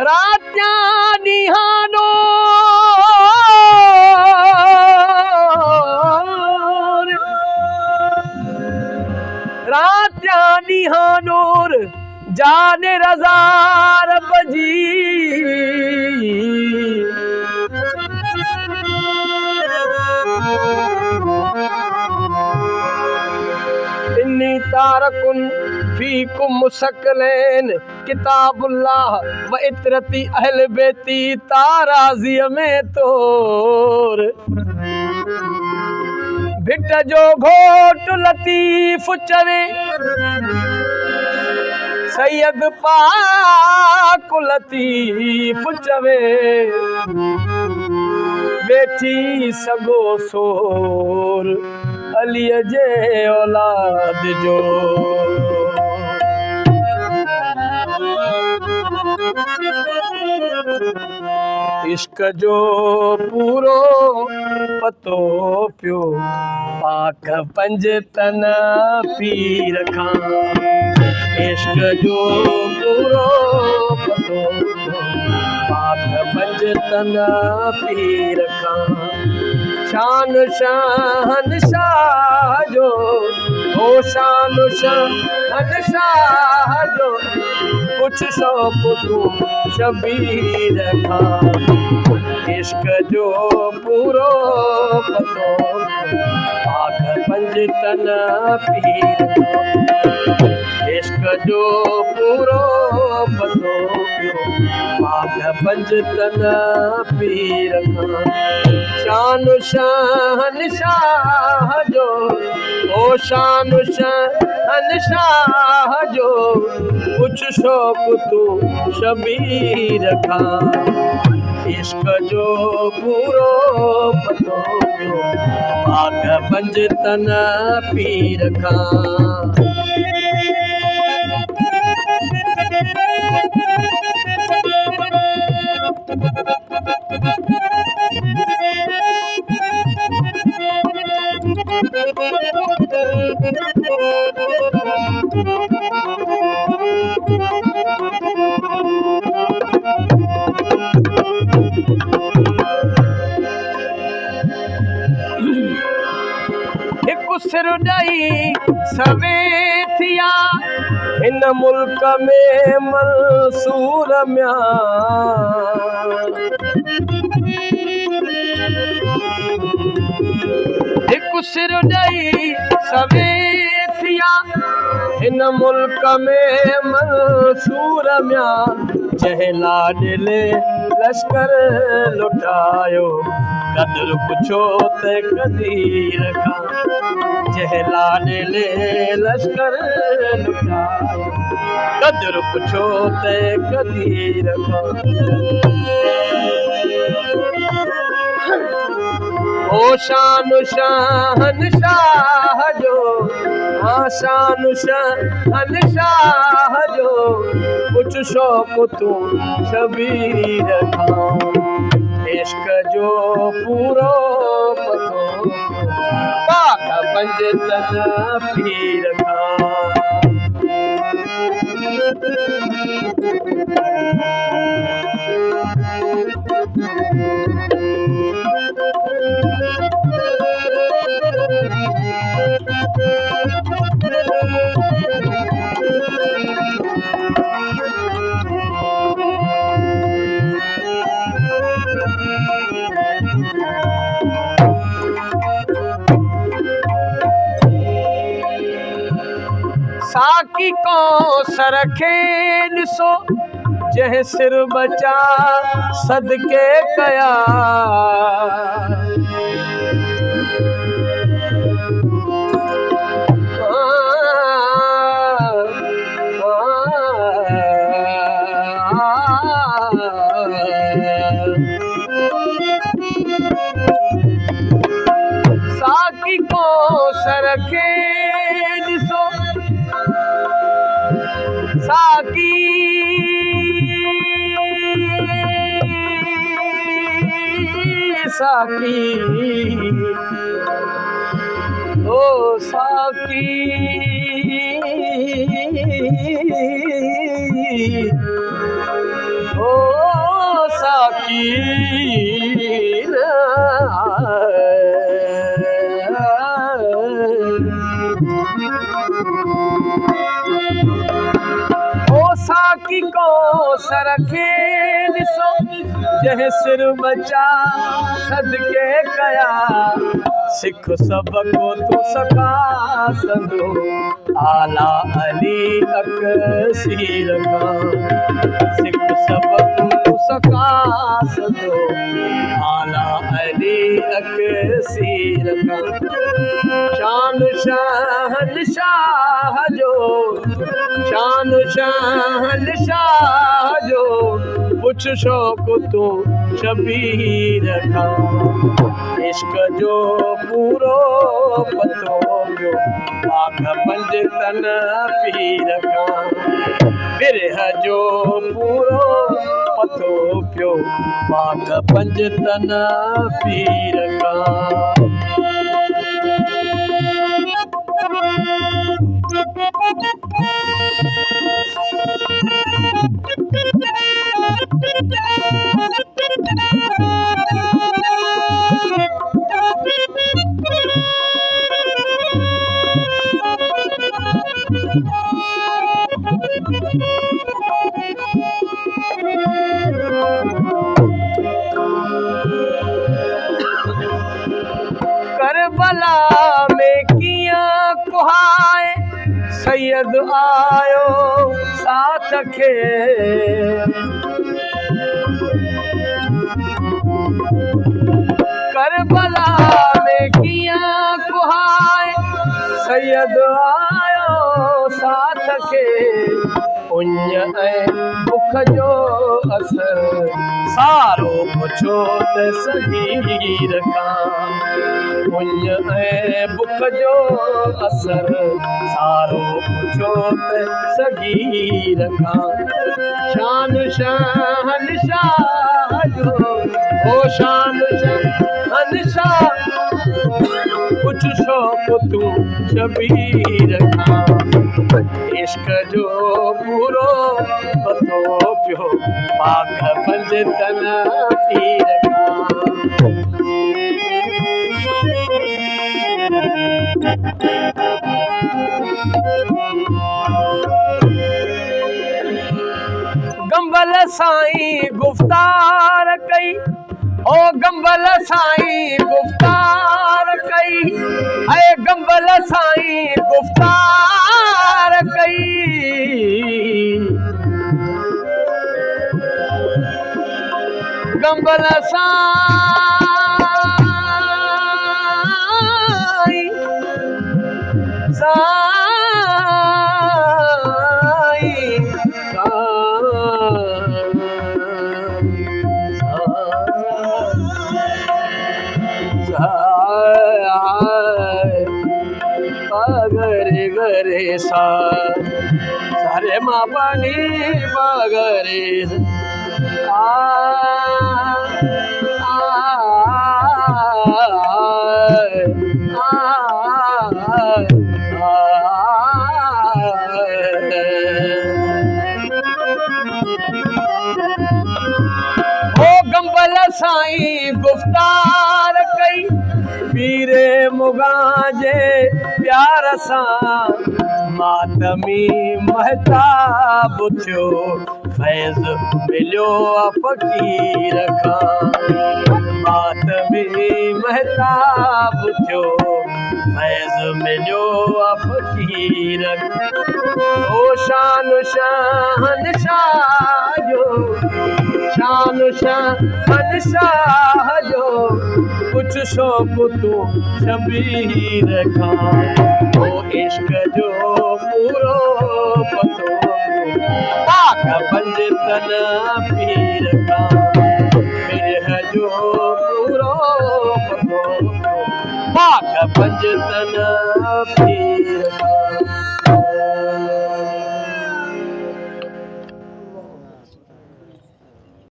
रात्या निहानो रात्या निहानोर जाने रजार बजी इन्नी तारकुन फीकुम मुसक्कलैन किताबुल्लाह व इतरती अहल बेती ताराज़ी में तोर भिट जो घोट लतीफ चवे सैयद पाक लतीफ चवे बेठी सगो सोर अलीअ जे औलाद जो इश्क जो पूरो पतो पियो पाक पंज तन पीर खां इश्क जो पूरो पतो पाक पंज तन पीर खां शान शाहन शाह जो ओ शान शाहन शाह जो कुछ सौ पुतू शबीर खां इश्क जो पूरो पतो पाक पंज तन पीर खां इश्क जो पूरो पतो पाक पंज तन पीर खां शान शाहन शाह जो ओ शान शाहन शाह जो कुछ शौक तू शबीर खां इश्क जो पूरो पतो पाक पंज तन पीर खां हिकु सिर ॾई सवे थिया हिन मुल्क में मंसूर मिया हिकु सिर ॾई सवे थिया हिन मुल्क में मंसूर मिया जंहिं लाॾिले लश्कर लुटायो कदर पुछो त कदीर खां जंहिं लाॾिले लश्कर लुटायो कदर पुछो त कदीर खां ओ शान शाहन शाह जो हाँ शान शाहन शाह जो कुछ शौक तू शबीर खां इश्क जो पूरो पतो पाक पंज तन पीर खां साकी को सरखे ॾिसो जंहिं सिर बचा सदके कया साकी को सरखे ॾिसो साकी साकी साकी ओ साकी ओ साकी को सरखे ॾिसो जंहिं सिर बचा सदके कया सिख सबको तू सका संदो आला अली अकसीर का सिख सबको तू सका संदो आला अली अकसीर का शान शहंशाह जो शान शहंशाह जो पुछ शौक़ तू शबीर का इश्क जो पूरो पतो पियो पाक पंज तन पीर का बिरह जो पूरो पतो पियो पाक पंज तन पीर का करबला में किया कुहाए सैयद आयो साथ खे करबला में किया कुहाए सैयद आयो साथ खे उञ ऐं बुख जो असर सारो पुछो त सगीर खां उञ ऐं बुख जो असर सारो पुछो त सगीर खां शान शहंशाह जो ओ शान शहंशाह पुछ शौक़ तू शबीर खां इश्क जो पूरो पतो पियो पाक पंज तन पीर गंबल साईं गुफ्तार कई ओ गंबल साईं गुफ्तार कई ऐ गंबल साईं गुफ्तार कई गंबल साईं साईं गरे गरे सा सारे माँ पानी गरे आ ओ गंबल साईं गुफ्तार कई पीरे मुगाजे प्यार सां मातमी महताब थियो फैज़ मिलियो फ़कीर खां मातमी महताब थियो फैज़ मिलियो फ़कीर ओ शान शहंशाह जो शान शहंशाह जो कुछ शौक़ तू शबीर खां ओ इश्क जो पूरो पतो पाक पंज तन पीर खां बिरह जो पूरो पतो पाक पंज तन पीर